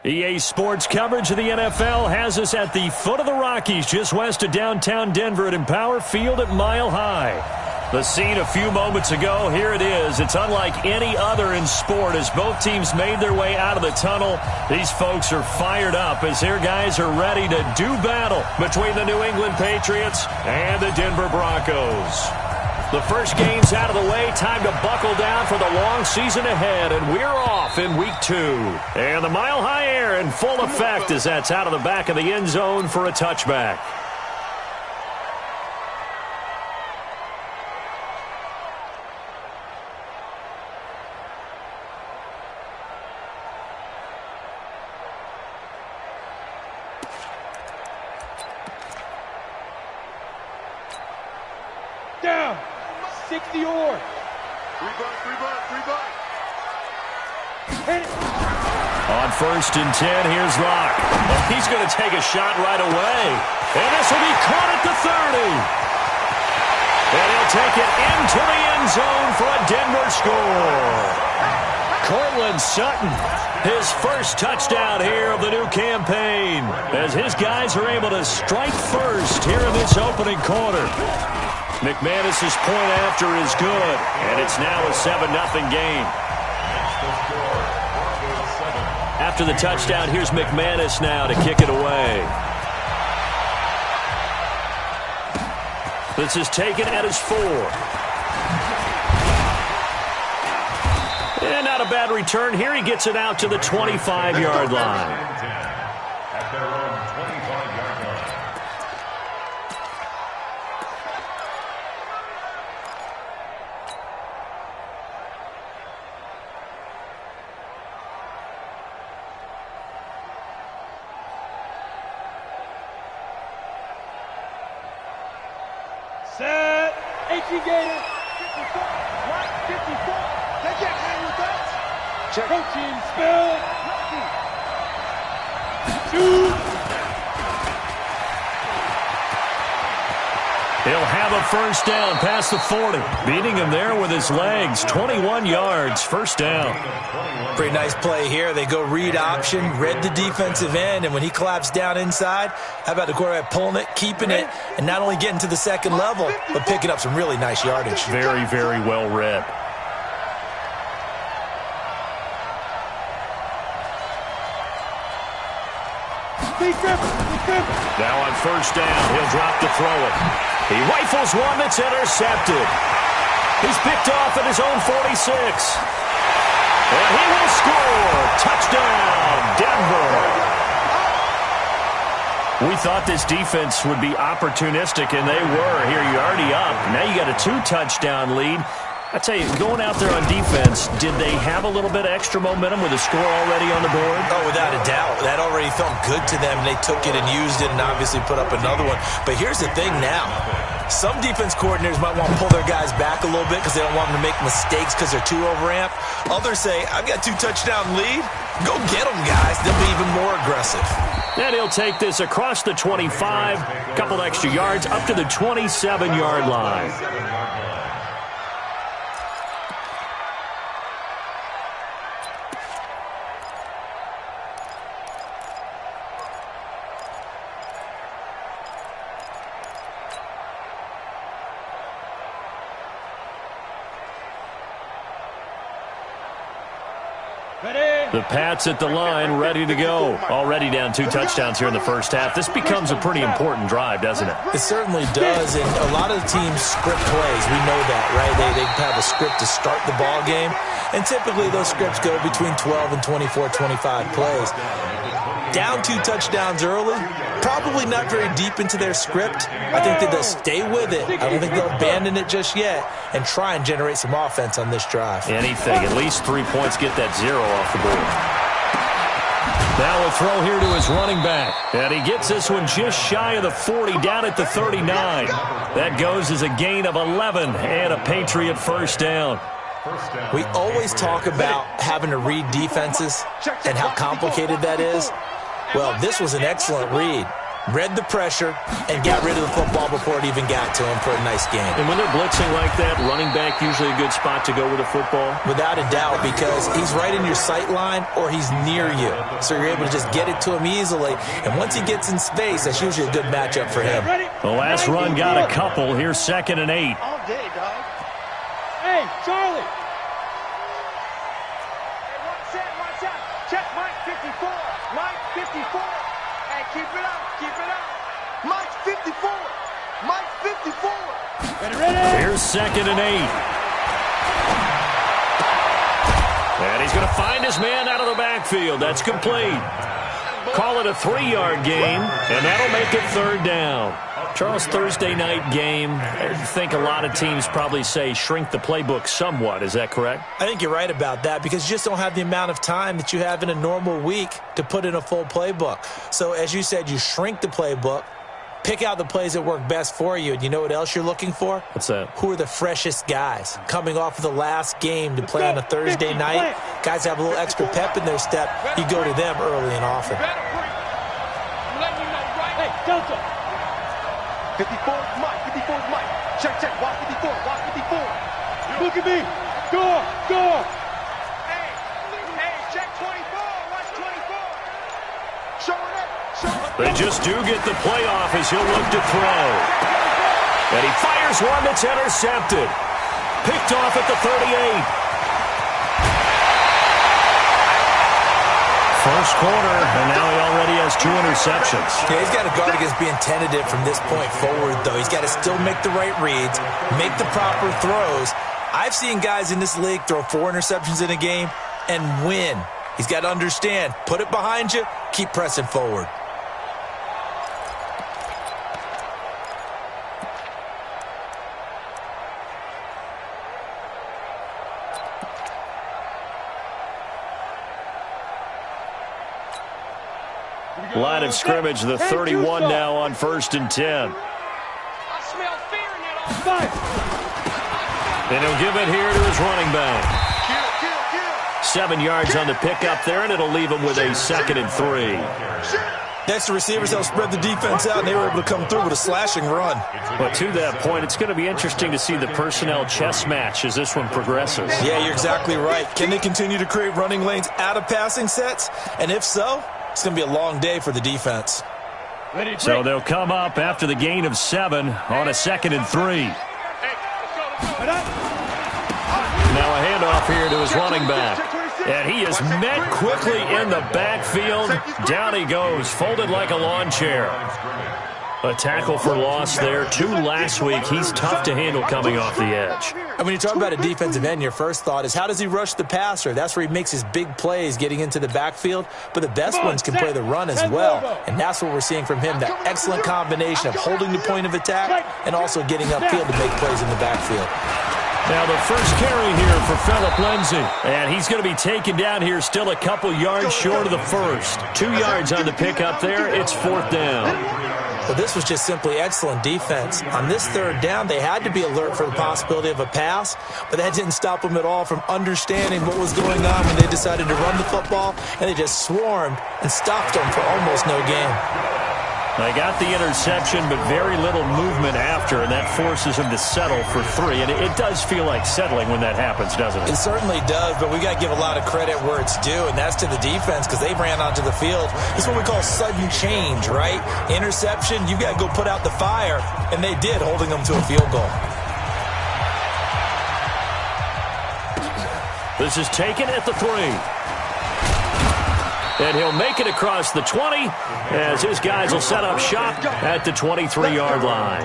EA Sports coverage of the NFL has us at the foot of the Rockies, just west of downtown Denver at Empower Field at Mile High. The scene a few moments ago, here it is. It's unlike any other in sport as both teams made their way out of the tunnel. These folks are fired up as their guys are ready to do battle between the New England Patriots and the Denver Broncos. The first game's out of the way. Time to buckle down for the long season ahead, and we're off in week 2. And the Mile High air in full effect as that's out of the back of the end zone for a touchback. Down. 60 HOR. Free butt. Hit it. On 1st and 10, here's Locke. Oh, he's going to take a shot right away. And this will be caught at the 30. And he'll take it into the end zone for a Denver score. Cortland Sutton, his first touchdown here of the new campaign, as his guys are able to strike first here in this opening quarter. McManus's point after is good, and it's now a 7-0 game. After the touchdown, here's McManus now to kick it away. This is taken at his 4. And not a bad return. Here he gets it out to the 25-yard line. At their own 25-yard line. Set. HE Gator. 54. Right. 54. Take that, man, with that. Check. Coaching spill. 2. He'll have a first down past the 40. Beating him there with his legs. 21 yards, first down. Pretty nice play here. They go read option, read the defensive end, and when he collapsed down inside, how about the quarterback pulling it, keeping it, and not only getting to the second level, but picking up some really nice yardage. Very, very well read. Now on first down, he'll drop to throw it. He rifles one that's intercepted. He's picked off at his own 46. And he will score. Touchdown, Denver. We thought this defense would be opportunistic, and they were. Here, you're already up. Now you got a 2-touchdown lead. I tell you, going out there on defense, did they have a little bit of extra momentum with a score already on the board? Oh, without a doubt. That already felt good to them. They took it and used it and obviously put up another one. But here's the thing now. Some defense coordinators might want to pull their guys back a little bit because they don't want them to make mistakes because they're too overamped. Others say, I've got 2-touchdown lead. Go get them, guys. They'll be even more aggressive. And he'll take this across the 25, a couple extra yards, up to the 27-yard line. The Pats at the line, ready to go. Already down 2 touchdowns here in the first half. This becomes a pretty important drive, doesn't it? It certainly does, and a lot of the teams script plays. We know that, right? They have a script to start the ball game, and typically those scripts go between 12 and 24, 25 plays. Down 2 touchdowns early, probably not very deep into their script. I think that they'll stay with it. I don't think they'll abandon it just yet and try and generate some offense on this drive. Anything, at least 3 points, get that 0 off the board. Now a throw here to his running back. And he gets this one just shy of the 40, down at the 39. That goes as a gain of 11 and a Patriot first down. We always talk about having to read defenses and how complicated that is. Well, this was an excellent read. read the pressure, and got rid of the football before it even got to him for a nice game. And when they're blitzing like that, running back usually a good spot to go with a football? Without a doubt, because he's right in your sight line or he's near you. So you're able to just get it to him easily. And once he gets in space, that's usually a good matchup for him. The last run got a couple. Here's 2nd and 8. All day, dog. Hey, Charlie. Hey, watch out. Check Mike 54. Mike 54. Hey, keep it up. Keep it up. Mike 54. Mike 54. Ready? Here's 2nd and 8. And he's going to find his man out of the backfield. That's complete. Call it a 3-yard gain, and that'll make it 3rd down. Charles, Thursday night game, I think a lot of teams probably say shrink the playbook somewhat. Is that correct? I think you're right about that because you just don't have the amount of time that you have in a normal week to put in a full playbook. So as you said, you shrink the playbook, pick out the plays that work best for you, and you know what else you're looking for? What's that? Who are the freshest guys coming off of the last game to play on a Thursday night? Guys have a little extra pep in their step. You go to them early and often. Hey, Delta. 54 Mike. 54 Mike. Check. Watch 54. Watch 54. Look at me. Go. Hey, check 24. Watch 24. Show it. They just do get the playoff as he'll look to throw. And he fires one that's intercepted. Picked off at the 38. First quarter, and now he already has 2 interceptions. Yeah, he's got to guard against being tentative from this point forward, though. He's got to still make the right reads, make the proper throws. I've seen guys in this league throw 4 interceptions in a game and win. He's got to understand, put it behind you, keep pressing forward. Line of scrimmage, the 31 now on 1st and 10. I smell fear in that. And he'll give it here to his running back. 7 yards on the pickup there, and it'll leave him with a 2nd and 3. Next, the receivers help spread the defense out, and they were able to come through with a slashing run. But to that point, it's going to be interesting to see the personnel chess match as this one progresses. Yeah, you're exactly right. Can they continue to create running lanes out of passing sets? And if so, it's going to be a long day for the defense. So they'll come up after the gain of 7 on a 2nd and 3. Now a handoff here to his running back. And he is met quickly in the backfield. Down he goes, folded like a lawn chair. A tackle for loss there. 2 last week. He's tough to handle coming off the edge. And when you talk about a defensive end, your first thought is how does he rush the passer? That's where he makes his big plays getting into the backfield. But the best ones can play the run as well. And that's what we're seeing from him, that excellent combination of holding the point of attack and also getting upfield to make plays in the backfield. Now the first carry here for Phillip Lindsay. And he's going to be taken down here still a couple yards short of the first. 2 yards on the pickup there. It's 4th down. Well, this was just simply excellent defense. On this 3rd down, they had to be alert for the possibility of a pass, but that didn't stop them at all from understanding what was going on when they decided to run the football, and they just swarmed and stopped them for almost no gain. They got the interception, but very little movement after, and that forces him to settle for 3. And it does feel like settling when that happens, doesn't it? It certainly does, but we got to give a lot of credit where it's due, and that's to the defense because they ran onto the field. It's what we call sudden change, right? Interception, you got to go put out the fire, and they did, holding them to a field goal. This is taken at the 3. And he'll make it across the 20 as his guys will set up shop at the 23-yard line.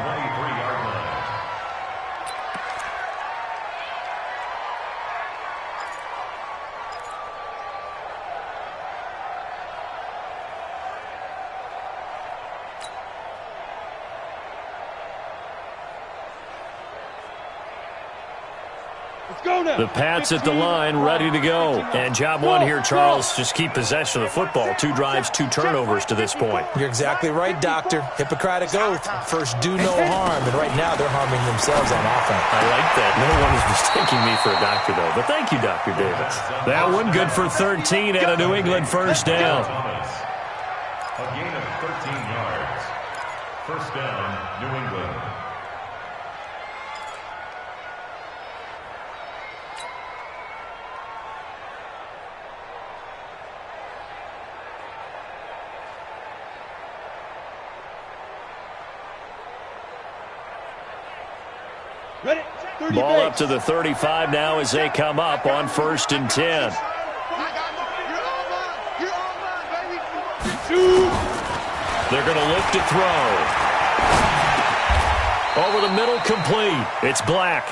The Pats at the line, ready to go. And job one here, Charles, just keep possession of the football. 2 drives, 2 turnovers to this point. You're exactly right, Doctor. Hippocratic oath. First, do no harm. And right now, they're harming themselves on offense. I like that. No one is mistaking me for a doctor, though. But thank you, Dr. Davis. That one good for 13 and a New England first down. A gain of 13 yards. First down, New England. Ready? Ball up to the 35 now as they come up on 1st and 10. They're going to look to throw. Over the middle, complete. It's Black.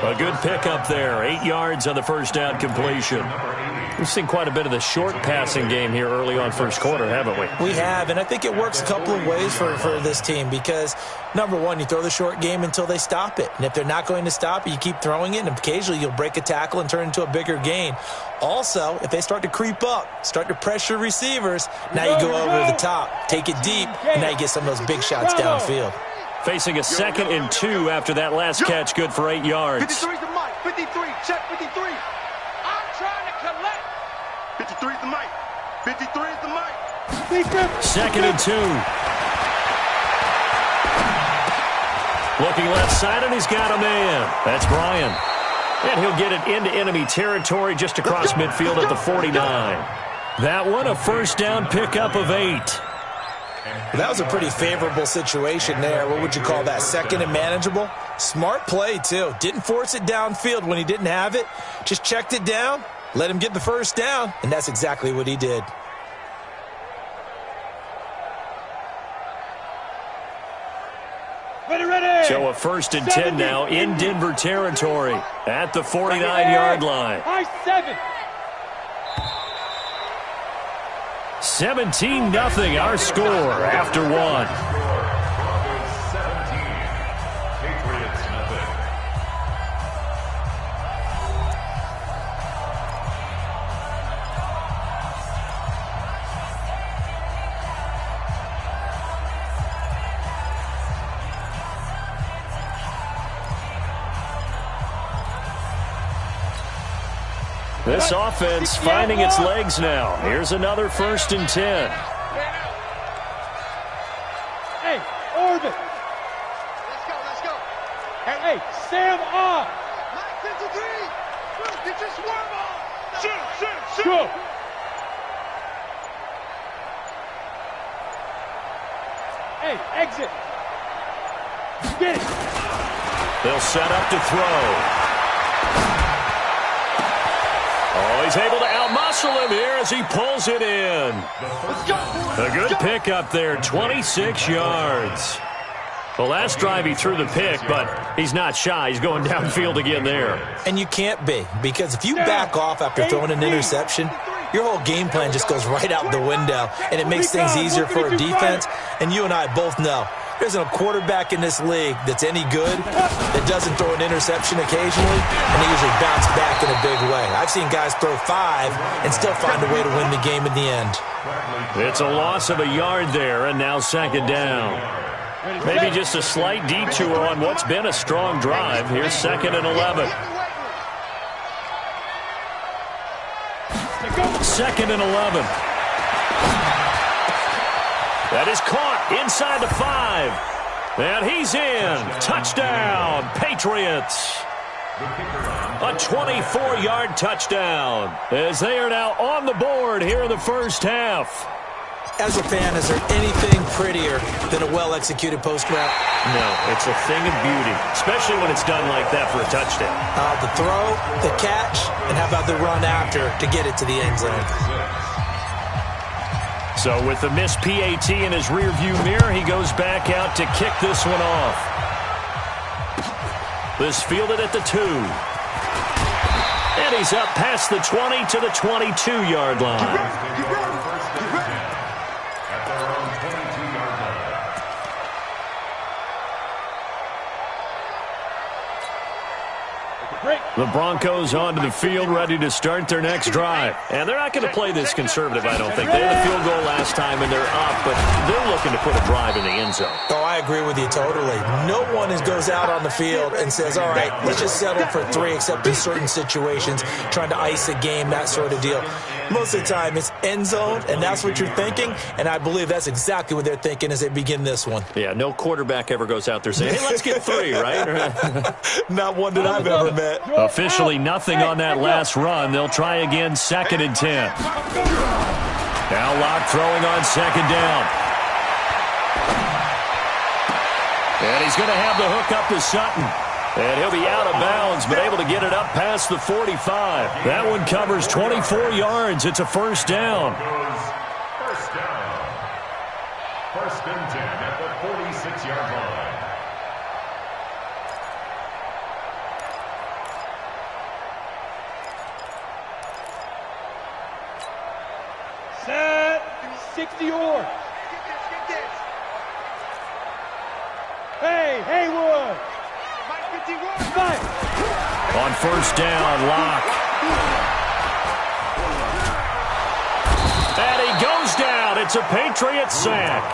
A good pickup there. 8 yards on the first down completion. We've seen quite a bit of the short passing game here early on first quarter, haven't we? We have, and I think it works a couple of ways for this team because, number one, you throw the short game until they stop it. And if they're not going to stop it, you keep throwing it, and occasionally you'll break a tackle and turn into a bigger gain. Also, if they start to creep up, start to pressure receivers, now you go over the top, take it deep, and now you get some of those big shots downfield. Facing a 2nd and 2 after that last catch, good for 8 yards. 53's the mic. 53, check 53. I'm trying to collect. 53's the mic. 53's the mic. 2nd and 2. Looking left side, and he's got a man. That's Brian. And he'll get it into enemy territory just across midfield at the 49. That one, a first down pickup of 8. That was a pretty favorable situation there. What would you call that? 2nd and manageable? Smart play, too. Didn't force it downfield when he didn't have it. Just checked it down, let him get the first down, and that's exactly what he did. Ready. So a 1st and 10 now in Denver territory at the 49-yard line. High 7. 17-0 our score after 1. Broncos 17. Patriots nothing. This offense finding its legs now. Here's another 1st and 10. Hey, Orbit. Let's go. Hey, Sam off. 53. Get your swerve on. Shoot. Go. Hey, exit. Get it. They'll set up to throw. Oh, he's able to outmuscle him here as he pulls it in. A good pickup there, 26 yards. The last drive he threw the pick, but he's not shy. He's going downfield again there. And you can't be, because if you back off after throwing an interception, your whole game plan just goes right out the window, and it makes things easier for a defense. And you and I both know there's a quarterback in this league that's any good that doesn't throw an interception occasionally, and they usually bounce back in a big way. I've seen guys throw 5 and still find a way to win the game in the end. It's a loss of a yard there, and now 2nd down. Maybe just a slight detour on what's been a strong drive. Here's 2nd and 11. 2nd and 11. That is caught inside the 5. And he's in. Touchdown, Patriots. A 24-yard touchdown as they are now on the board here in the first half. As a fan, is there anything prettier than a well-executed post route? No, it's a thing of beauty, especially when it's done like that for a touchdown. The throw, the catch, and how about the run after to get it to the end zone? So with the missed PAT in his rearview mirror, he goes back out to kick this one off. This fielded at the 2. And he's up past the 20 to the 22-yard line. The Broncos onto the field, ready to start their next drive. And they're not going to play this conservative, I don't think. They had a field goal last time, and they're up, but they're looking to put a drive in the end zone. Oh, I agree with you totally. No one goes out on the field and says, all right, let's just settle for 3, except in certain situations, trying to ice a game, that sort of deal. Most of the time, it's end zone, and that's what you're thinking, and I believe that's exactly what they're thinking as they begin this one. Yeah, no quarterback ever goes out there saying, hey, let's get 3, right? Not one that I've ever met. Officially nothing on that last run. They'll try again, 2nd and 10. Now Locke throwing on 2nd down. And he's going to have the hook up to Sutton. And he'll be out of bounds, but able to get it up past the 45. That one covers 24 yards. It's a 1st down. First down. 1st and 10 at the 46-yard line. Set. 60 HOR. Hey, Haywood. On 1st down, Locke. And he goes down. It's a Patriot sack.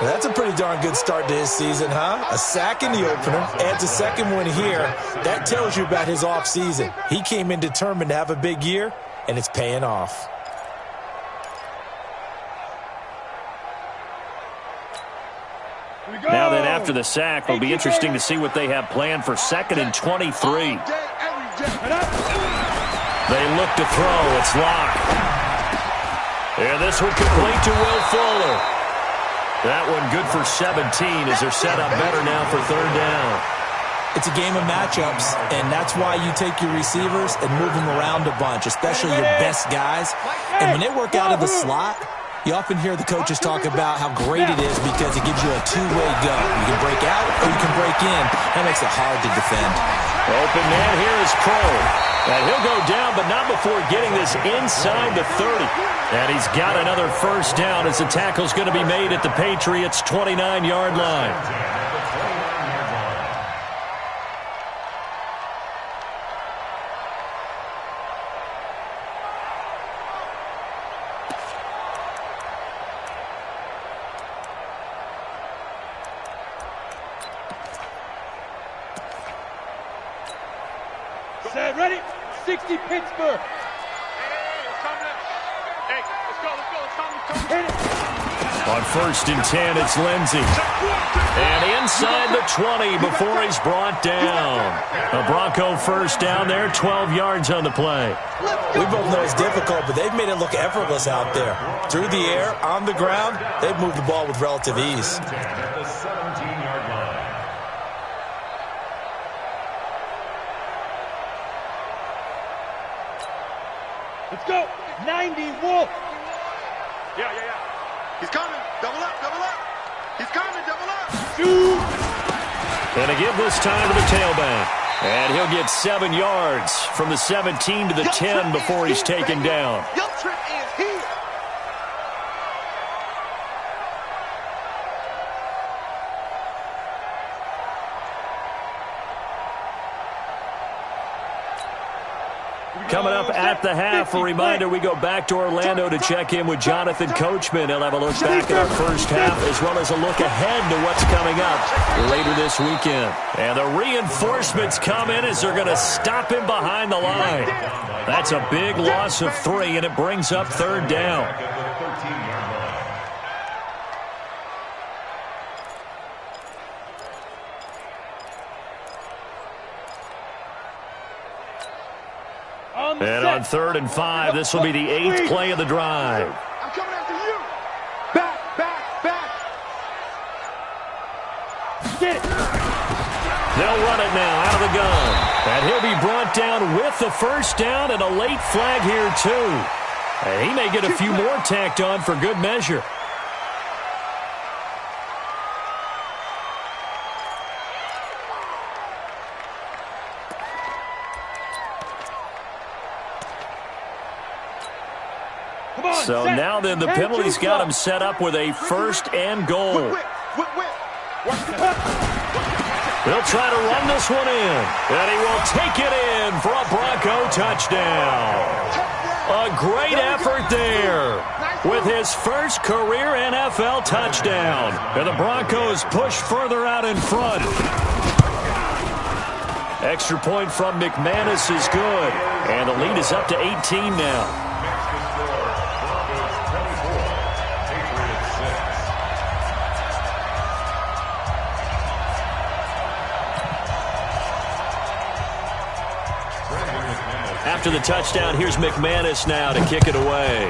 That's a pretty darn good start to his season, huh? A sack in the opener, adds a 2nd one here. That tells you about his offseason. He came in determined to have a big year, and it's paying off. Now then, after the sack, it'll be interesting to see what they have planned for 2nd and 23. They look to throw. It's Locke. And this one complete to Will Fuller. That one good for 17 as they're set up better now for 3rd down. It's a game of matchups, and that's why you take your receivers and move them around a bunch, especially your best guys. And when they work out of the slot, you often hear the coaches talk about how great it is because it gives you a two-way go. You can break out or you can break in. That makes it hard to defend. Open man here is Cole. And he'll go down, but not before getting this inside the 30. And he's got another 1st down as the tackle's going to be made at the Patriots' 29-yard line. Set, ready? 60 Pittsburgh. On 1st and 10, it's Lindsey. And inside the 20 before he's brought down. A Bronco 1st down there, 12 yards on the play. We both know it's difficult, but they've made it look effortless out there. Through the air, on the ground, they've moved the ball with relative ease. Let's go. 90 Wolf. Yeah. He's coming. Double up. He's coming. Double up. Shoot. And a give this time to the tailback. And he'll get 7 yards from the 17 to the 10 before he's taken down. Your trip is here. Coming up at the half, a reminder, we go back to Orlando to check in with Jonathan Coachman. He'll have a look back at our first half as well as a look ahead to what's coming up later this weekend. And the reinforcements come in as they're going to stop him behind the line. That's a big loss of 3, and it brings up 3rd down. And on 3rd and 5, this will be the 8th play of the drive. I'm coming after you. Back. Get it. They'll run it now out of the gun. And he'll be brought down with the 1st down and a late flag here, too. And he may get a few more tacked on for good measure. So now then, the penalty's got him set up with a 1st and goal. They'll try to run this one in, and he will take it in for a Bronco touchdown. A great effort there with his first career NFL touchdown. And the Broncos push further out in front. Extra point from McManus is good, and the lead is up to 18 now. after the touchdown, here's McManus now to kick it away.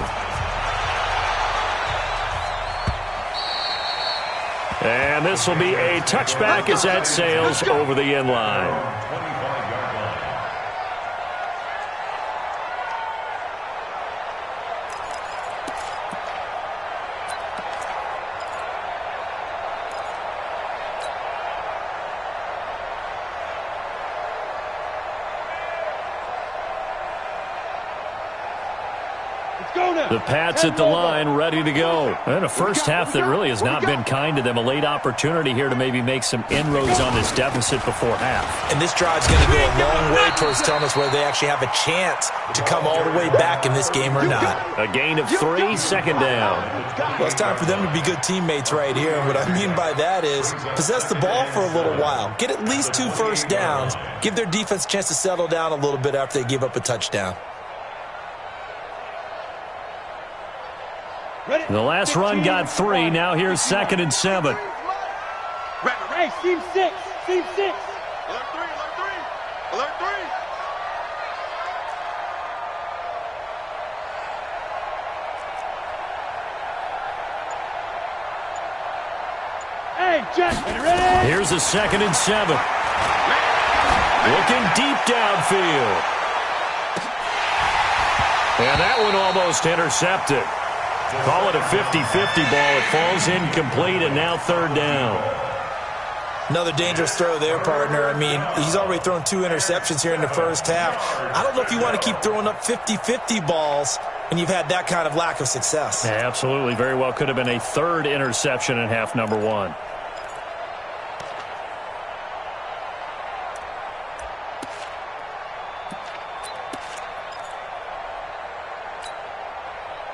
And this will be a touchback as that sails over the end line. The Pats at the line, ready to go. And a first half that really has not been kind to them. A late opportunity here to maybe make some inroads on this deficit before half. And this drive's going to go a long way towards telling us whether they actually have a chance to come all the way back in this game or not. A gain of 3, second down. Well, it's time for them to be good teammates right here. And what I mean by that is possess the ball for a little while. Get at least 2 first downs. Give their defense a chance to settle down a little bit after they give up a touchdown. The last run got 3. Now here's 2nd and 7. Hey, seam 6. Seam 6. Alert 3. Alert 3. Alert 3. Hey, Jack, ready? Here's a 2nd and 7. Looking deep downfield. And that one almost intercepted. Call it a 50-50 ball. It falls incomplete, and now 3rd down. Another dangerous throw there, partner. I mean, he's already thrown 2 interceptions here in the first half. I don't know if you want to keep throwing up 50-50 balls when you've had that kind of lack of success. Yeah, absolutely. Very well could have been a 3rd interception in half number 1.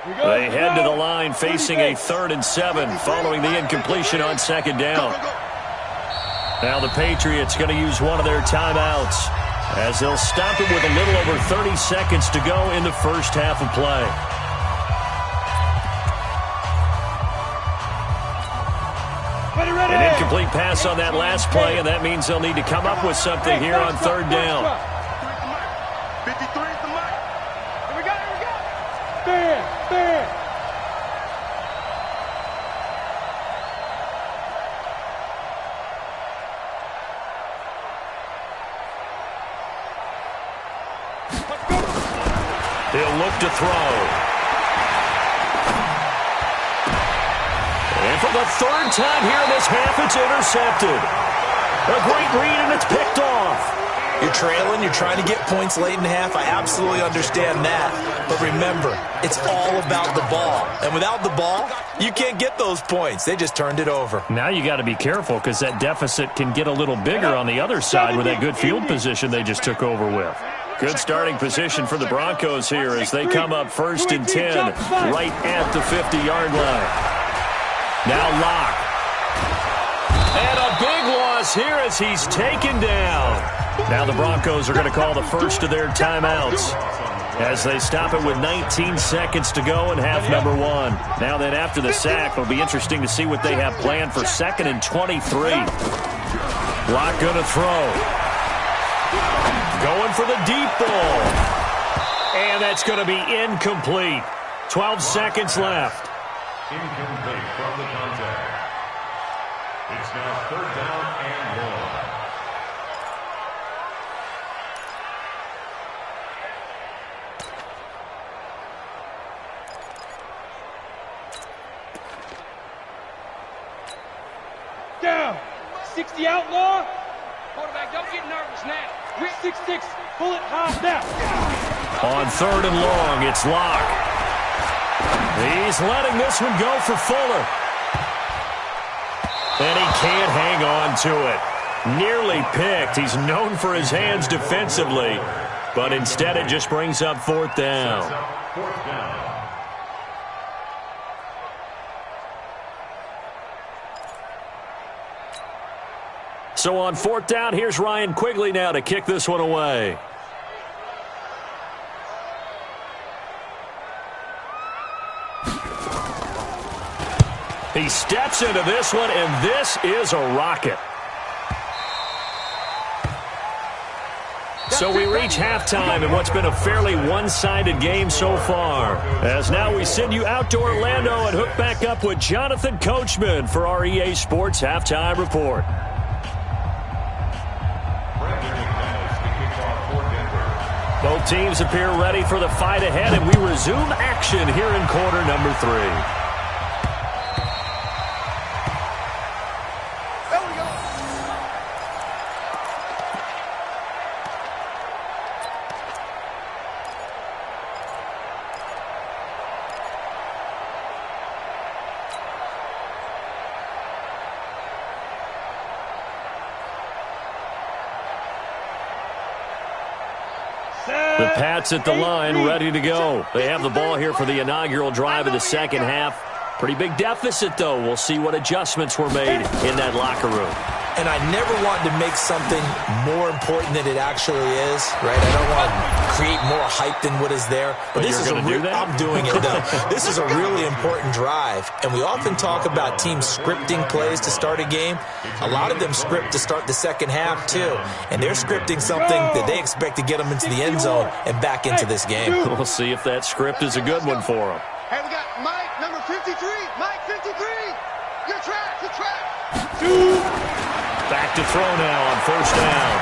They head to the line facing a 3rd and 7 following the incompletion on 2nd down. Now the Patriots going to use one of their timeouts as they'll stop it with a little over 30 seconds to go in the first half of play. An incomplete pass on that last play, and that means they'll need to come up with something here on 3rd down. 53 is the mic. Here we go, here we go. Stand. He'll look to throw. And for the 3rd time here in this half, it's intercepted. A great read, and it's picked off. You're trailing, you're trying to get points late in the half. I absolutely understand that. But remember, it's all about the ball. And without the ball, you can't get those points. They just turned it over. Now you got to be careful because that deficit can get a little bigger on the other side with that good field position they just took over with. Good starting position for the Broncos here as they come up 1st and 10 right at the 50-yard line. Now Locke. And a big loss here as he's taken down. Now the Broncos are going to call the first of their timeouts as they stop it with 19 seconds to go in half number 1. Now then after the sack, it'll be interesting to see what they have planned for 2nd and 23. Locke going to throw. Going for the deep ball. And that's going to be incomplete. 12 seconds left. Incomplete from the contact. It's now 3rd down and 1. Down. 60 outlaw. Quarterback, don't get nervous now. We're 6-6. Pull it high now. On 3rd and long, it's Locke. He's letting this one go for Fuller. And he can't hang on to it. Nearly picked. He's known for his hands defensively. But instead it just brings up 4th down. 4th down. So on 4th down, here's Ryan Quigley now to kick this one away. He steps into this one, and this is a rocket. So we reach halftime in what's been a fairly one-sided game so far. As now we send you out to Orlando and hook back up with Jonathan Coachman for our EA Sports Halftime Report. Both teams appear ready for the fight ahead, and we resume action here in quarter number 3. The Pats at the line, ready to go. They have the ball here for the inaugural drive of the second half. Pretty big deficit, though. We'll see what adjustments were made in that locker room. And I never want to make something more important than it actually is, right? I don't want to create more hype than what is there. But this is I'm doing it, though. This is a really important drive. And we often talk about teams scripting plays to start a game. A lot of them script to start the second half, too. And they're scripting something that they expect to get them into the end zone and back into this game. We'll see if that script is a good one for them. Hey, we got Mike, number 53. Mike, 53. Your track, your track. Back to throw now on first down.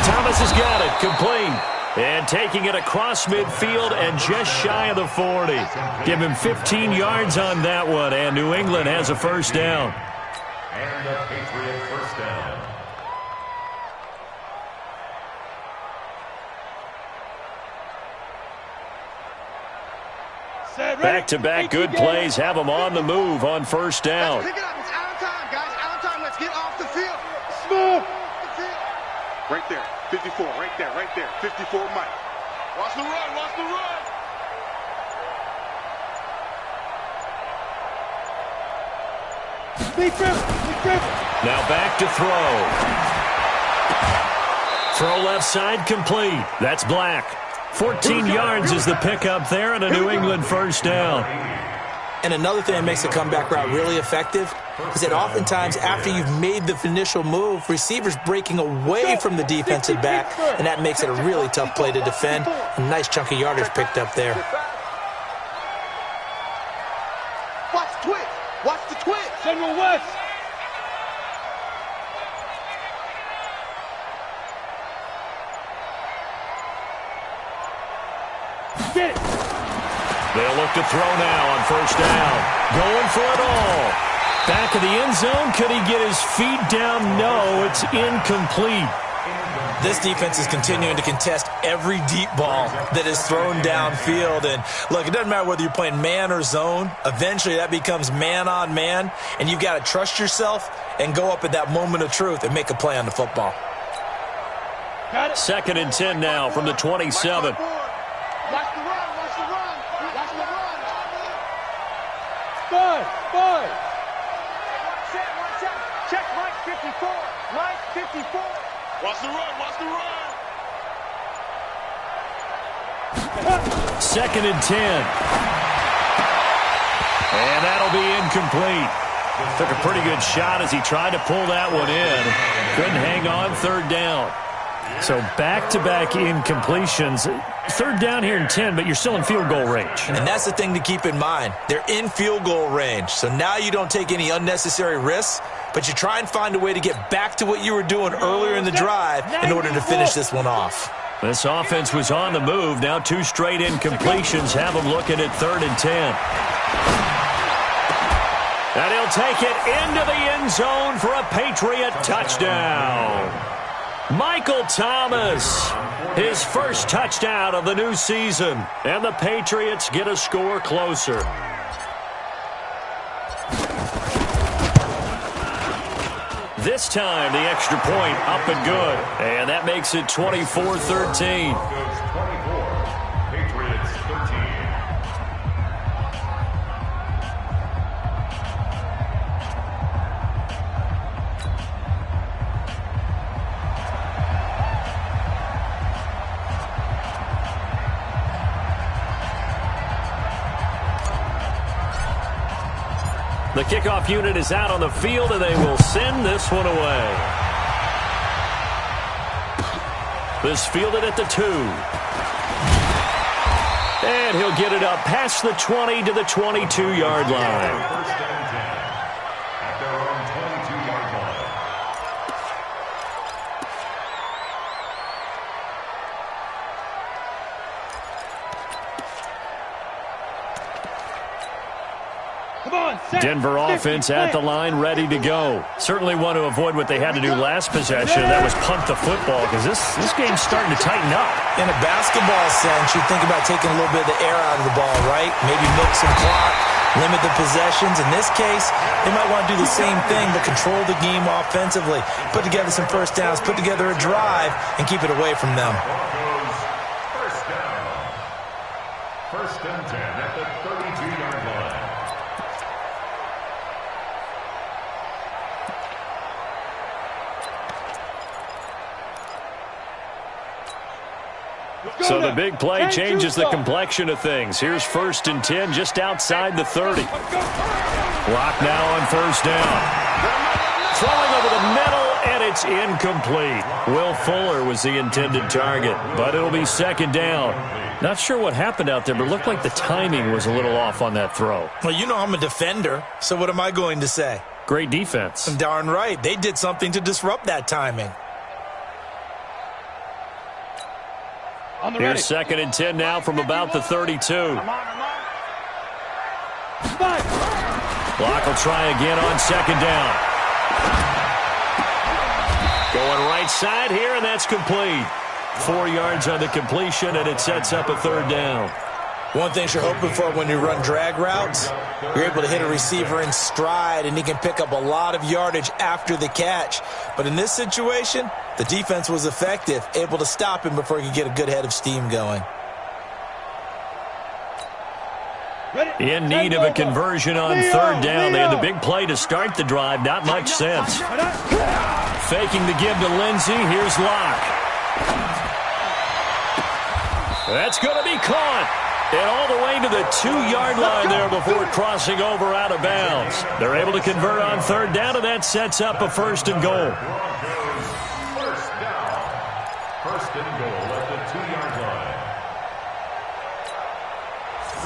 Thomas has got it, complete. And taking it across midfield and just shy of the 40. Give him 15 yards on that one, and New England has a first down. And the Patriot first down. Back-to-back good plays have them on the move on first down. Pick it up. It's out of time, guys. Out of time. Let's get off the field. Smooth. Right there. 54. Right there. Right there. 54, Mike. Watch the run. Watch the run. Big grip. Big grip. Now back to throw. Throw left side complete. That's Black. 14 yards is the pickup there and a New England first down. And another thing that makes the comeback route really effective is that oftentimes after you've made the initial move, receivers breaking away from the defensive back, and that makes it a really tough play to defend. A nice chunk of yardage picked up there. Watch the twitch. Watch the twitch. General West. Get it. They'll look to throw now on first down. Going for it all. Back of the end zone. Could he get his feet down? No, it's incomplete. This defense is continuing to contest every deep ball that is thrown downfield. And look, it doesn't matter whether you're playing man or zone. Eventually that becomes man on man. And you've got to trust yourself and go up at that moment of truth and make a play on the football. Second and 10 now from the 27. Watch the run. Watch the run. Watch the run. Five. Watch out. Check Mike 54. Mike 54. Watch the run. Watch the run. Second and 10. And that'll be incomplete. Took a pretty good shot as he tried to pull that one in. Couldn't hang on third down. So back-to-back incompletions. Third down here in 10, but you're still in field goal range. And that's the thing to keep in mind. They're in field goal range. So now you don't take any unnecessary risks, but you try and find a way to get back to what you were doing earlier in the drive in order to finish this one off. This offense was on the move. Now two straight incompletions have them looking at third and 10. And he'll take it into the end zone for a Patriot touchdown. Michael Thomas, his first touchdown of the new season, and the Patriots get a score closer. This time, the extra point up and good, and that makes it 24-13. Patriots 13. The kickoff unit is out on the field, and they will send this one away. This fielded at the 2. And he'll get it up past the 20 to the 22-yard line. First and 10 at their own 22-yard line. Denver offense at the line, ready to go. Certainly want to avoid what they had to do last possession, and that was punt the football, because this game's starting to tighten up. In a basketball sense, you think about taking a little bit of the air out of the ball, right? Maybe milk some clock, limit the possessions. In this case, they might want to do the same thing, but control the game offensively. Put together some first downs, put together a drive, and keep it away from them. First down. First and 10 at the 32-yard line. So the big play changes the complexion of things. Here's first and 10 just outside the 30. Block now on first down. Throwing over the middle, and it's incomplete. Will Fuller was the intended target, but it'll be second down. Not sure what happened out there, but it looked like the timing was a little off on that throw. Well, you know I'm a defender, so what am I going to say? Great defense. Darn right. They did something to disrupt that timing. Here's second and 10 now from about the 32. Block will try again on second down. Going right side here, and that's complete. 4 yards on the completion, and it sets up a third down. One thing you're hoping for when you run drag routes, you're able to hit a receiver in stride, and he can pick up a lot of yardage after the catch. But in this situation, the defense was effective, able to stop him before he could get a good head of steam going. In need of a conversion on third down. They had the big play to start the drive. Not much sense. Faking the give to Lindsey. Here's Locke. That's going to be caught. And all the way to the 2-yard line there before crossing over out of bounds. They're able to convert on third down, and that sets up a first and goal. First down. First and goal at the 2-yard line.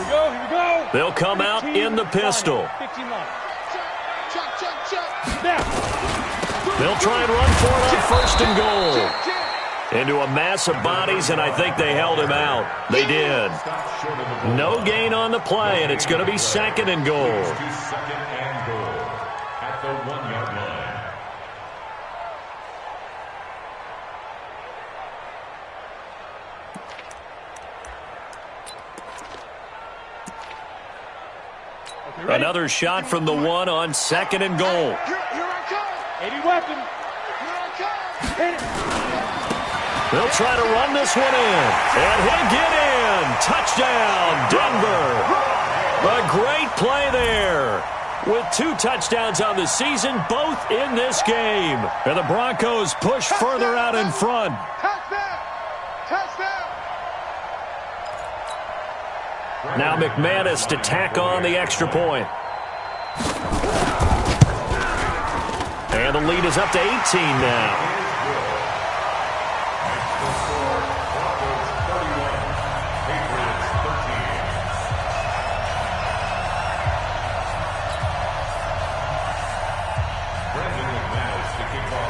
Here we go. They'll come out in the pistol. 15 line. They'll try and run for it on first and goal. Into a mass of bodies, and I think they held him out. They did. No gain on the play, and it's going to be second and goal. Second and goal at the 1-yard line. Another shot from the 1 on second and goal. 80 weapon. Hit it. They'll try to run this one in, and he'll get in. Touchdown, Denver. A great play there. With 2 touchdowns on the season, both in this game. And the Broncos push further out in front. Now McManus to tack on the extra point. And the lead is up to 18 now.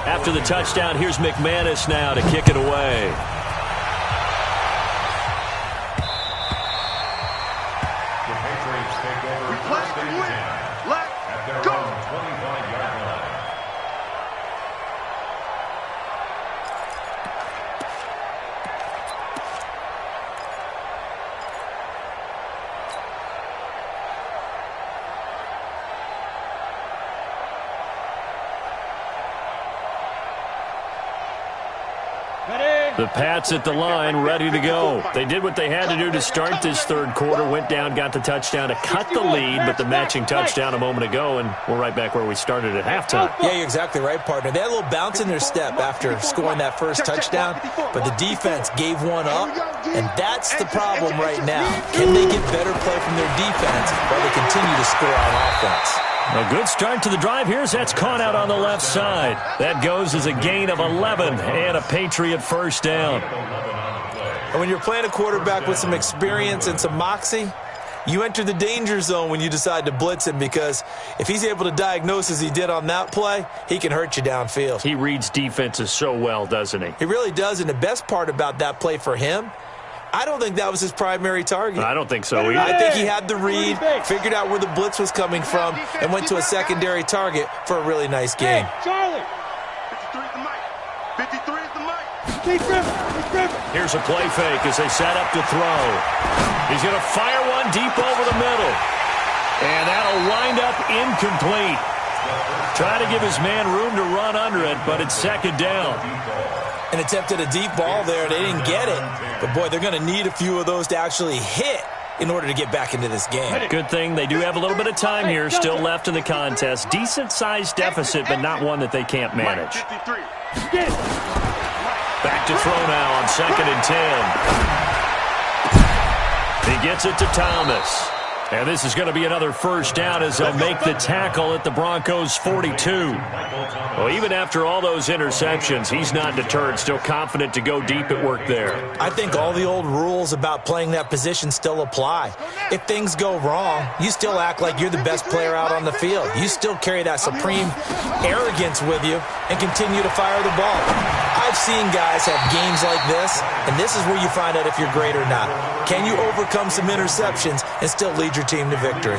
After the touchdown, here's McManus now to kick it away. The Patriots take over first and 10 at their own 25-yard line. The Pats at the line, ready to go. They did what they had to do to start this third quarter. Went down, got the touchdown to cut the lead, but the matching touchdown a moment ago, and we're right back where we started at halftime. Yeah, you're exactly right, partner. They had a little bounce in their step after scoring that first touchdown, but the defense gave one up, and that's the problem right now. Can they get better play from their defense while they continue to score on offense? A good start to the drive here as that's caught out on the left side. That goes as a gain of 11 and a Patriot first down. And when you're playing a quarterback with some experience and some moxie, you enter the danger zone when you decide to blitz him, because if he's able to diagnose as he did on that play, he can hurt you downfield. He reads defenses so well, doesn't he? He really does, and the best part about that play for him, I don't think that was his primary target. I don't think so either. I think he had the read, figured out where the blitz was coming from, and went to a secondary target for a really nice game. Hey, Charlie. 53 is the mic. 53 is the mic. Keep dribbling. Keep dribbling. Here's a play fake as they set up to throw. He's going to fire one deep over the middle. And that'll wind up incomplete. Trying to give his man room to run under it, but it's second down. An attempt at a deep ball there. They didn't get it. But, boy, they're going to need a few of those to actually hit in order to get back into this game. Good thing they do have a little bit of time here still left in the contest. Decent-sized deficit, but not one that they can't manage. 53. Back to throw now on 2nd and 10. He gets it to Thomas. And this is going to be another first down as they'll make the tackle at the Broncos' 42. Well, even after all those interceptions, he's not deterred, still confident to go deep at work there. I think all the old rules about playing that position still apply. If things go wrong, you still act like you're the best player out on the field. You still carry that supreme arrogance with you and continue to fire the ball. I've seen guys have games like this, and this is where you find out if you're great or not. Can you overcome some interceptions and still lead your team to victory?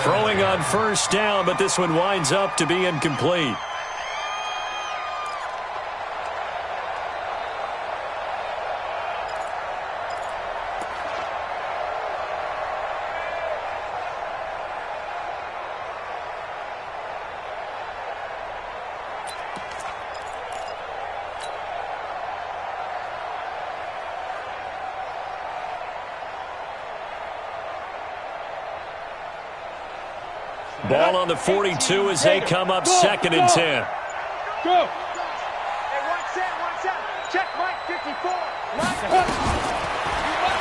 Throwing on first down, but this one winds up to be incomplete. Ball on the 42 as they come up 2nd and 10. Go. Hey, one set. Check Mike 54.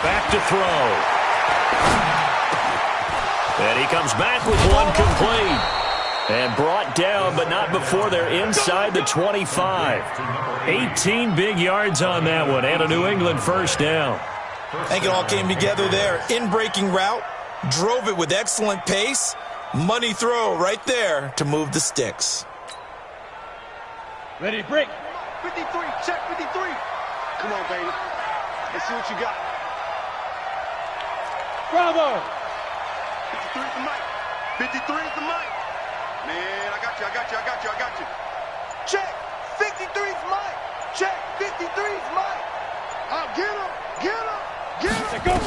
Back to throw. And he comes back with one complete. And brought down, but not before they're inside the 25. 18 big yards on that one, and a New England first down. I think it all came together there. In-breaking route, drove it with excellent pace. Money throw right there to move the sticks. Ready to break. 53. Check 53. Come on, baby. Let's see what you got. Bravo. 53 is the mic. 53 is the mic. Man, I got you. Check. 53 is mine. Check. 53 is mine. Get him. Go.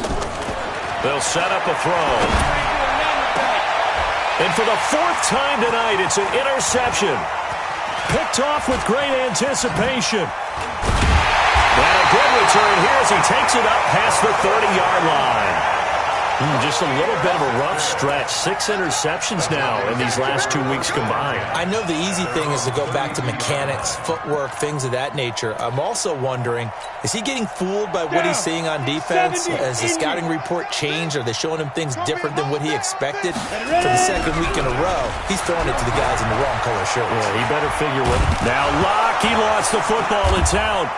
They'll set up a throw. And for the 4th time tonight, it's an interception. Picked off with great anticipation. And a good return here as he takes it up past the 30-yard line. Just a little bit of a rough stretch. 6 interceptions now in these last 2 weeks combined. I know the easy thing is to go back to mechanics, footwork, things of that nature. I'm also wondering, is he getting fooled by what he's seeing on defense? Has the scouting report changed? Are they showing him things different than what he expected? For the 2nd week in a row, he's throwing it to the guys in the wrong color shirts. Yeah, he better figure what. Now Locke, he lost the football. It's out.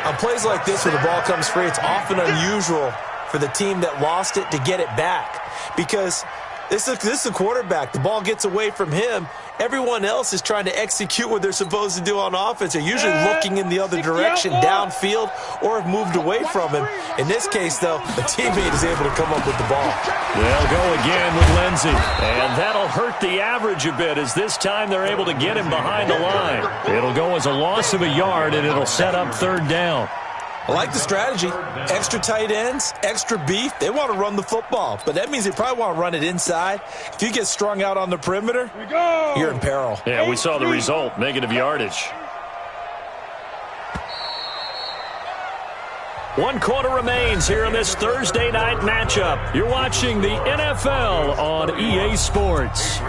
On plays like this where the ball comes free, it's often unusual for the team that lost it to get it back, because this is the quarterback. The ball gets away from him. Everyone else is trying to execute what they're supposed to do on offense. They're usually looking in the other direction, downfield, or have moved away from him. In this case, though, the teammate is able to come up with the ball. They'll go again with Lindsey. And that'll hurt the average a bit, as this time they're able to get him behind the line. It'll go as a loss of a yard, and it'll set up 3rd down. I like the strategy. Extra tight ends, extra beef. They want to run the football, but that means they probably want to run it inside. If you get strung out on the perimeter, you're in peril. Yeah, we saw the result, negative yardage. 1 quarter remains here in this Thursday night matchup. You're watching the NFL on EA Sports.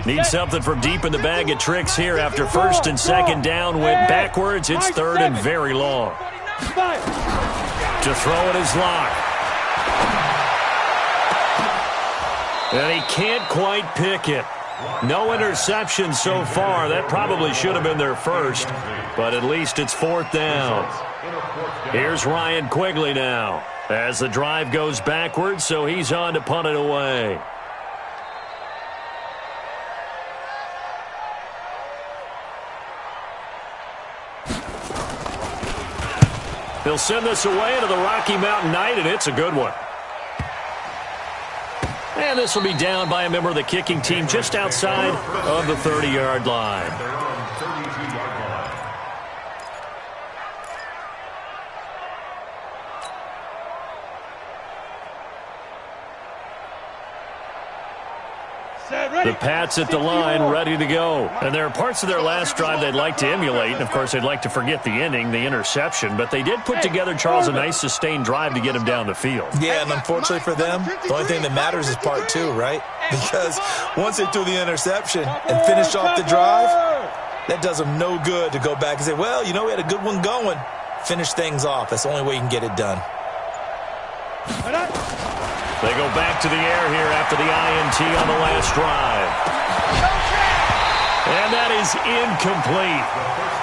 Need something from deep in the bag of tricks here after first and second down went backwards. It's third and very long. To throw it is Locke. And he can't quite pick it. No interception so far. That probably should have been their first, but at least it's fourth down. Here's Ryan Quigley now as the drive goes backwards, so he's on to punt it away. He'll send this away to the Rocky Mountain Knight, and it's a good one. And this will be down by a member of the kicking team just outside of the 30-yard line. The Pats at the line, ready to go. And there are parts of their last drive they'd like to emulate. And, of course, they'd like to forget the ending, the interception. But they did put together, Charles, a nice sustained drive to get him down the field. Yeah, and unfortunately for them, the only thing that matters is part two, right? Because once they threw the interception and finished off the drive, that does them no good to go back and say, well, you know, we had a good one going. Finish things off. That's the only way you can get it done. They go back to the air here after the INT on the last drive. And that is incomplete.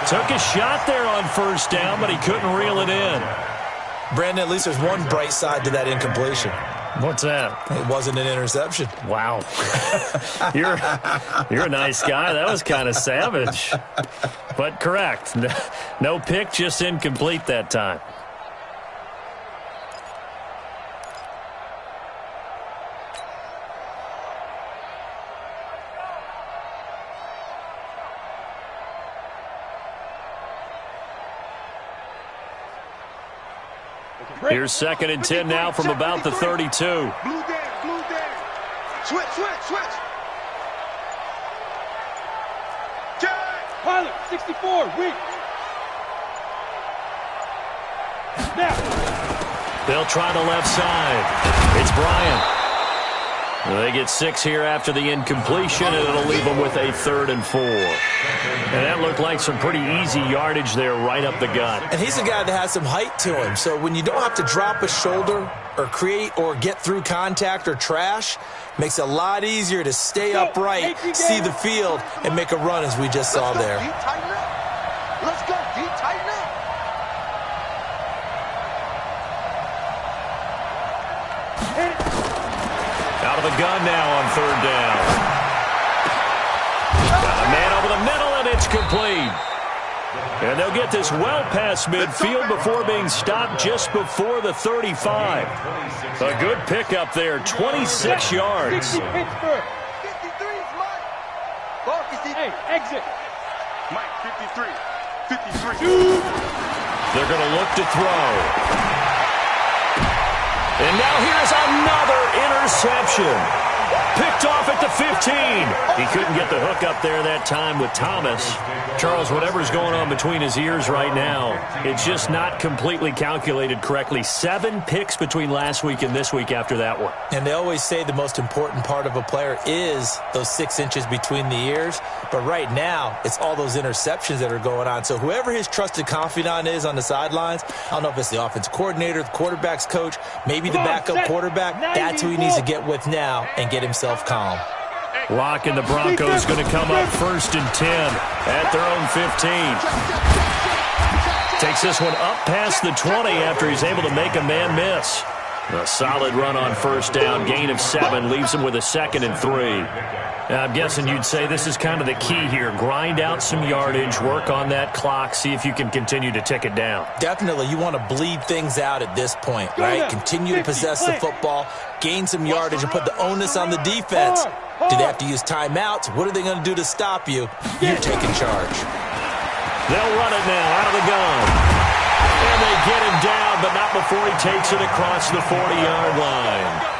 Took a shot there on first down, but he couldn't reel it in. Brandon, at least there's one bright side to that incompletion. What's that? It wasn't an interception. Wow. You're a nice guy. That was kind of savage. But correct. No pick, just incomplete that time. Here's second and 10 now from about the 32. Blue down, blue down. Switch, switch, switch. Pilot, 64, weak. Now. They'll try the left side. It's Bryant. They get 6 here after the incompletion, and it'll leave them with a 3rd and 4. And that looked like some pretty easy yardage there right up the gut. And he's a guy that has some height to him. So when you don't have to drop a shoulder or create or get through contact or trash, makes it a lot easier to stay upright, see the field, and make a run as we just saw there. Let's go, D, tighten up. Out of the gun now on 3rd down. Got a man over the middle, and it's complete. And they'll get this well past midfield before being stopped just before the 35. A good pickup there, 26 yards. 60 Pittsburgh. 53's Mike. Focus it. Hey, exit. Mike, 53. 53. They're going to look to throw. And now here's another interception. Picked off at the 15. He couldn't get the hook up there that time with Thomas. Charles, whatever's going on between his ears right now, it's just not completely calculated correctly. 7 picks between last week and this week after that one. And they always say the most important part of a player is those 6 inches between the ears. But right now, it's all those interceptions that are going on. So whoever his trusted confidant is on the sidelines, I don't know if it's the offensive coordinator, the quarterback's coach, maybe the backup quarterback, that's who he needs to get with now and get himself calm. Locke and the Broncos going to come up 1st and 10 at their own 15. Takes this one up past the 20 after he's able to make a man miss. A solid run on 1st down, gain of 7, leaves him with a 2nd and 3. Now, I'm guessing you'd say this is kind of the key here. Grind out some yardage, work on that clock, see if you can continue to tick it down. Definitely. You want to bleed things out at this point, right? Continue to possess the football, gain some yardage, and put the onus on the defense. Do they have to use timeouts? What are they going to do to stop you? You're taking charge. They'll run it now out of the gun. And they get him down, but not before he takes it across the 40-yard line.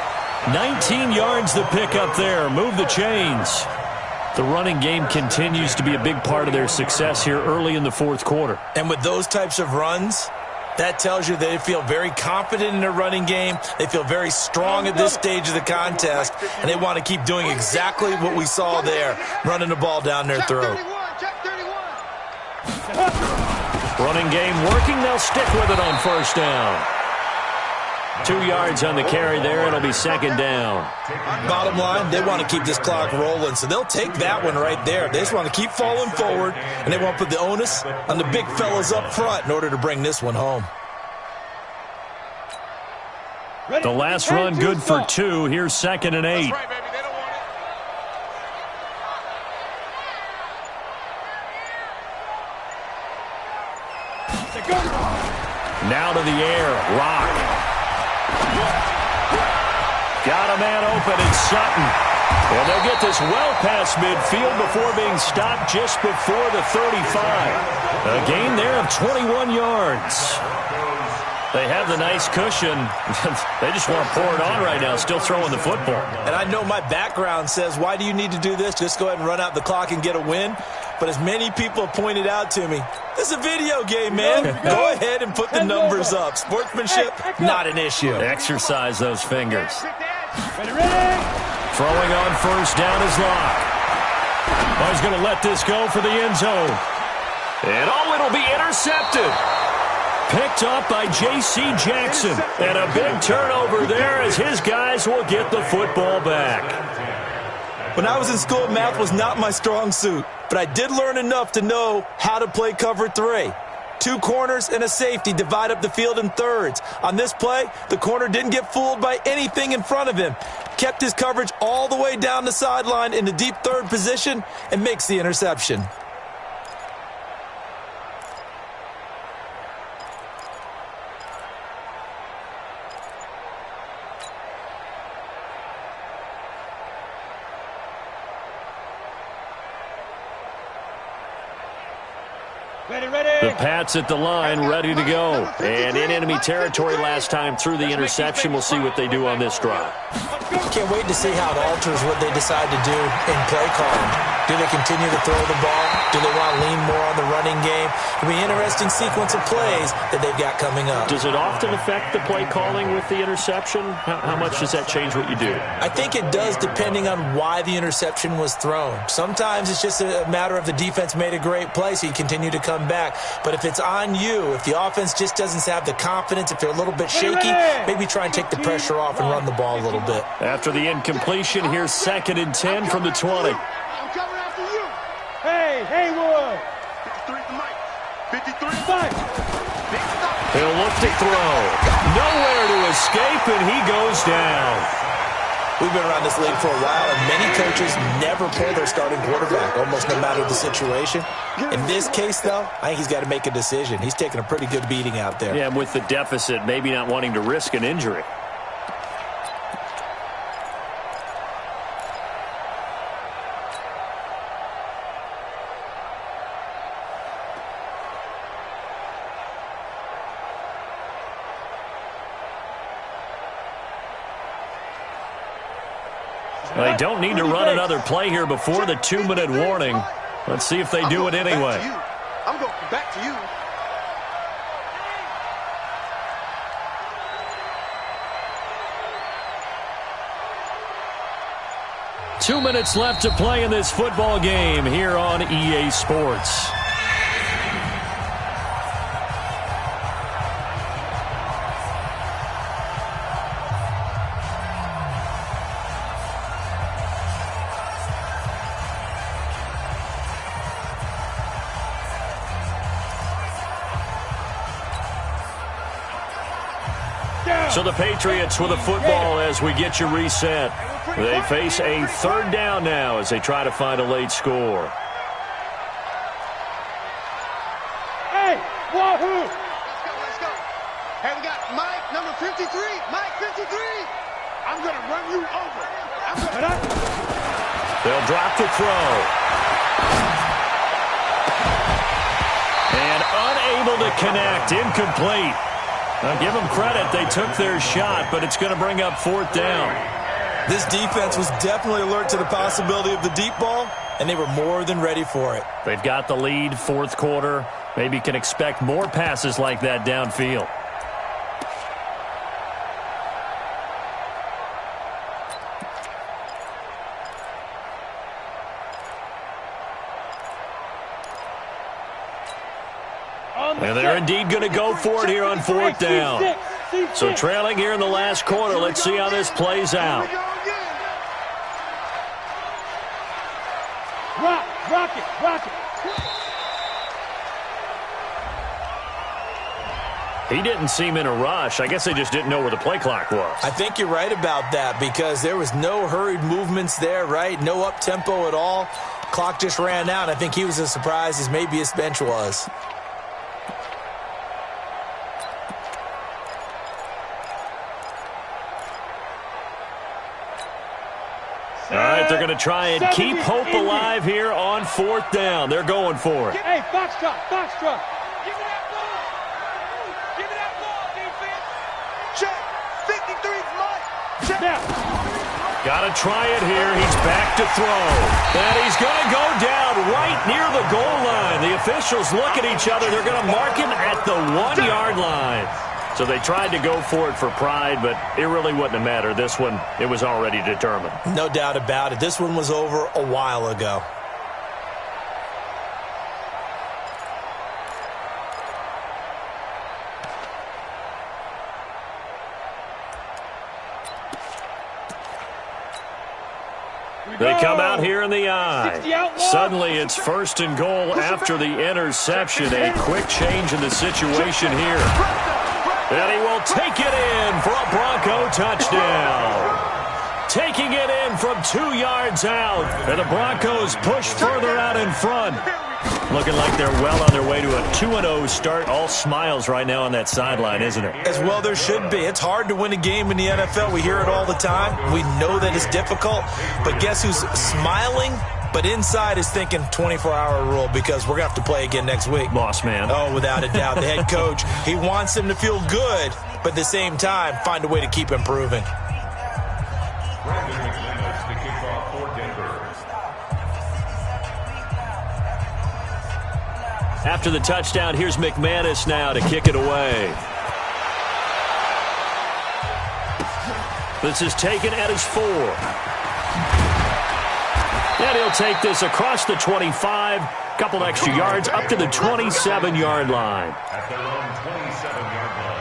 19 yards the pick up there. Move the chains. The running game continues to be a big part of their success here early in the 4th quarter. And with those types of runs, That tells you they feel very confident in their running game. They feel very strong at this stage of the contest, and they want to keep doing exactly what we saw there, running the ball down their throat. Running game working. They'll stick with it on first down. 2 yards on the carry there. It'll be second down. Bottom line, they want to keep this clock rolling, so they'll take that one right there. They just want to keep falling forward, and they want to put the onus on the big fellas up front in order to bring this one home. The last run good for 2. Here's 2nd and 8. Now to the air. Rock. Got a man open in Sutton. And they'll get this well past midfield before being stopped just before the 35. A gain there of 21 yards. They have the nice cushion. They just want to pour it on right now, still throwing the football. And I know my background says, why do you need to do this? Just go ahead and run out the clock and get a win. But as many people have pointed out to me, this is a video game, man. Go ahead and put the numbers up. Sportsmanship, not an issue. Exercise those fingers. Throwing on first down is Locke. Oh, he's going to let this go for the end zone. And it'll be intercepted. Picked up by J.C. Jackson. And a big turnover there as his guys will get the football back. When I was in school, math was not my strong suit, but I did learn enough to know how to play cover 3. 2 corners and a safety divide up the field in thirds. On this play, the corner didn't get fooled by anything in front of him. Kept his coverage all the way down the sideline in the deep third position and makes the interception. The Pats at the line, ready to go. And in enemy territory last time through the interception. We'll see what they do on this drive. Can't wait to see how it alters what they decide to do in play calling. Do they continue to throw the ball? Do they want to lean more on the running game? It'll be an interesting sequence of plays that they've got coming up. Does it often affect the play calling with the interception? How much does that change what you do? I think it does depending on why the interception was thrown. Sometimes it's just a matter of the defense made a great play, so you continue to come back. But if it's on you, if the offense just doesn't have the confidence, if they're a little bit shaky, maybe try and take the pressure off and run the ball a little bit. After the incompletion, here's 2nd and 10 from the 20. I'm coming after you. Hey, Haywood. 53 to Mike. 53 Mike. He'll look to throw. Nowhere to escape, and he goes down. We've been around this league for a while, and many coaches never pull their starting quarterback, almost no matter the situation. In this case, though, I think he's got to make a decision. He's taking a pretty good beating out there. Yeah, with the deficit, maybe not wanting to risk an injury. They don't need to run another play here before the 2-minute warning. Let's see if they do it anyway. I'm going back to you. Two minutes left to play in this football game here on EA Sports. So the Patriots with a football as we get you reset. They face a 3rd down now as they try to find a late score. Hey, Wahoo! Let's go. Hey, we got Mike, number 53. Mike, 53. I'm going to run you over. They'll drop the throw. And unable to connect. Incomplete. Now give them credit. They took their shot, but it's going to bring up 4th down. This defense was definitely alert to the possibility of the deep ball, and they were more than ready for it. They've got the lead, 4th quarter. Maybe can expect more passes like that downfield. And they're indeed going to go for it here on 4th down. So trailing here in the last quarter. Let's see how this plays out. Rock it. He didn't seem in a rush. I guess they just didn't know where the play clock was. I think you're right about that because there was no hurried movements there, right? No up-tempo at all. Clock just ran out. I think he was as surprised as maybe his bench was. All right, they're going to try and keep hope alive here on 4th down. They're going for it. Hey, Foxtrot. Give me that ball. Give me that ball, defense. Check. 53's Mike. Check. Now. Got to try it here. He's back to throw. And he's going to go down right near the goal line. The officials look at each other. They're going to mark him at the 1-yard line. So they tried to go for it for pride, but it really wouldn't have mattered. This one, it was already determined. No doubt about it. This one was over a while ago. They come out here in the I. Suddenly it's 1st and goal after the interception. A quick change in the situation here. And he will take it in for a Bronco touchdown. Taking it in from 2 yards out. And the Broncos push further out in front. Looking like they're well on their way to a 2-0 start. All smiles right now on that sideline, isn't it? As well there should be. It's hard to win a game in the NFL. We hear it all the time. We know that it's difficult. But guess who's smiling? But inside is thinking 24-hour rule because we're going to have to play again next week. Boss man. Oh, without a doubt. The head coach, he wants them to feel good, but at the same time, find a way to keep improving. After the touchdown, here's McManus now to kick it away. This is taken at his 4. And he'll take this across the 25, couple extra yards up to the 27-yard line. At their own 27-yard line.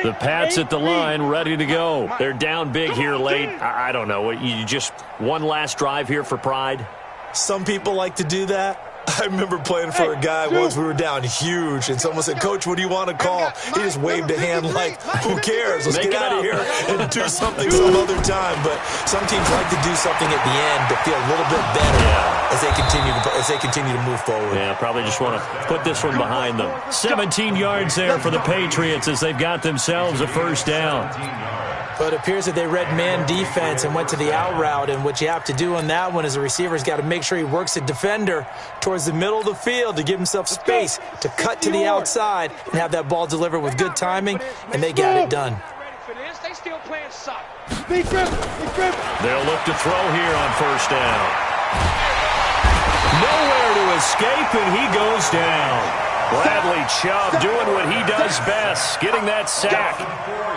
The Pats at the line, ready to go. They're down big here late. I don't know. You just one last drive here for pride? Some people like to do that. I remember playing for a guy once. We were down huge, and someone said, "Coach, what do you want to call?" He just waved a hand like, "Who cares? Let's get out of here and do something some other time." But some teams like to do something at the end to feel a little bit better as they continue to move forward. Yeah, probably just want to put this one behind them. 17 yards there for the Patriots as they've got themselves a 1st down. But it appears that they read man defense and went to the out route, and what you have to do on that one is the receiver's got to make sure he works the defender towards the middle of the field to give himself space to cut to the outside and have that ball delivered with good timing, and they got it done. They still playing soccer. They'll look to throw here on 1st down. Nowhere to escape, and he goes down. Bradley Chubb doing what he does best, getting that sack.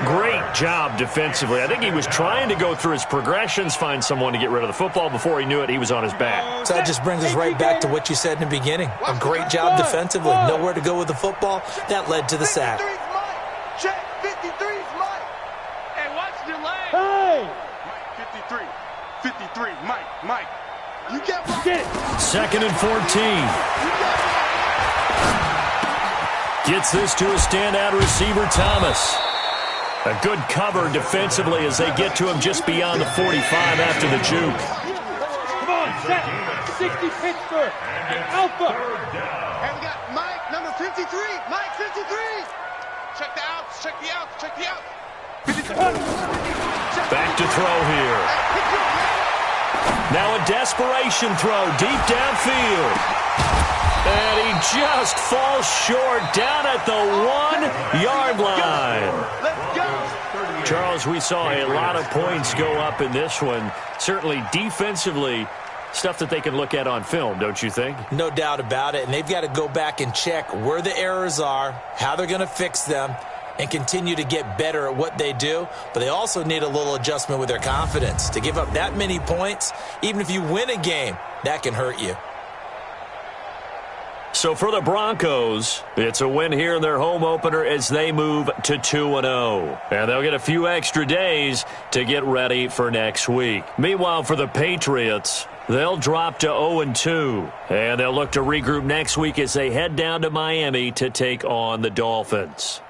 Great job defensively. I think he was trying to go through his progressions, find someone to get rid of the football. Before he knew it, he was on his back. So that just brings us right back to what you said in the beginning. A great job defensively. Nowhere to go with the football. That led to the sack. 53's Mike. Check. 53's Mike. Hey, what's the delay? Hey. 53. Mike. You get it. 2nd and 14. Gets this to a standout receiver, Thomas. A good cover defensively as they get to him just beyond the 45 after the juke. Come on, set. 60 Pittsburgh. And Alpha. And we got Mike, number 53. Mike, 53. Check the outs. Check the outs. Back to throw here. Now a desperation throw deep downfield. And he just falls short down at the 1-yard line. Let's go. Charles, we saw a lot of points go up in this one. Certainly defensively, stuff that they can look at on film, don't you think? No doubt about it. And they've got to go back and check where the errors are, how they're going to fix them, and continue to get better at what they do. But they also need a little adjustment with their confidence. To give up that many points, even if you win a game, that can hurt you. So for the Broncos, it's a win here in their home opener as they move to 2-0. And they'll get a few extra days to get ready for next week. Meanwhile, for the Patriots, they'll drop to 0-2. And they'll look to regroup next week as they head down to Miami to take on the Dolphins.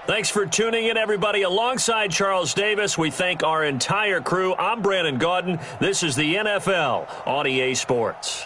Thanks for tuning in, everybody. Alongside Charles Davis, we thank our entire crew. I'm Brandon Gaudin. This is the NFL on EA Sports.